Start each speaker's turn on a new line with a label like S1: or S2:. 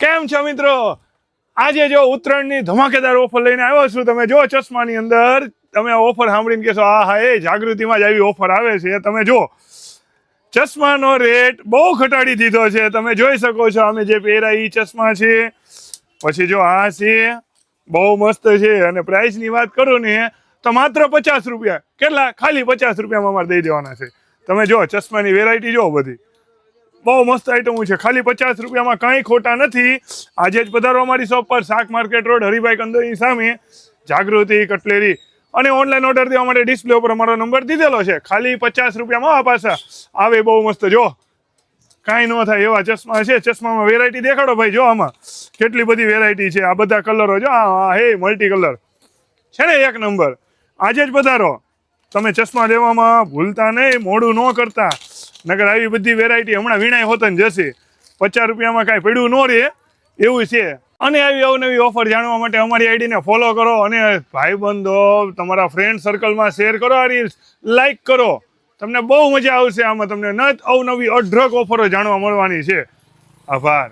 S1: કેમ છો મિત્રો? આજે જો ઉત્તરાયણની ધમાકેદાર ઓફર લઈને આવ્યો છું. તમે જો ચશ્માની અંદર તમે ઓફર સાંભળીને કહેશો આ હા એ જાગૃતિમાં જ આવી ઓફર આવે છે. તમે જો ચશ્માનો રેટ બહુ ઘટાડી દીધો છે. તમે જોઈ શકો છો અમે જે પહેર્યા એ ચશ્મા છે, પછી જો આ છે બહુ મસ્ત છે. અને પ્રાઇસની વાત કરું ને તો માત્ર 50 રૂપિયા. કેટલા? ખાલી 50 રૂપિયામાં અમારે દઈ દેવાના છે. તમે જો ચશ્માની વેરાયટી જો બધી બહુ મસ્ત આઈટમો છે. ખાલી 50 રૂપિયામાં કાંઈ ખોટા નથી. આજે જ પધારો અમારી શોપ પર, શાક માર્કેટ રોડ, હરિભાઈ કંદોની સામે, જાગૃતિ કટલેરી. અને ઓનલાઈન ઓર્ડર દેવા માટે ડિસ્પ્લે ઉપર અમારો નંબર દીધેલો છે. ખાલી 50 રૂપિયામાં આ પાછા આવે બહુ મસ્ત. જો કાંઈ ન થાય એવા ચશ્મા છે. ચશ્મામાં વેરાયટી દેખાડો ભાઈ. જો આમાં કેટલી બધી વેરાયટી છે. આ બધા કલરો જો આ હે મલ્ટી કલર છે ને, એક નંબર. આજે જ પધારો. તમે ચશ્મા લેવામાં ભૂલતા નહીં, મોડું ન કરતા. નગર આવી બધી વેરાયટી હમણાં વીણાય હોતન જશે. 50 રૂપિયામાં કાંઈ પડ્યું ન રહે એવું છે. અને આવી અવનવી ઓફર જાણવા માટે અમારી આઈડીને ફોલો કરો અને ભાઈબંધો તમારા ફ્રેન્ડ સર્કલમાં શેર કરો. આ રીલ્સ લાઈક કરો. તમને બહુ મજા આવશે આમાં. તમને અવનવી અઢળક ઓફરો જાણવા મળવાની છે. આભાર.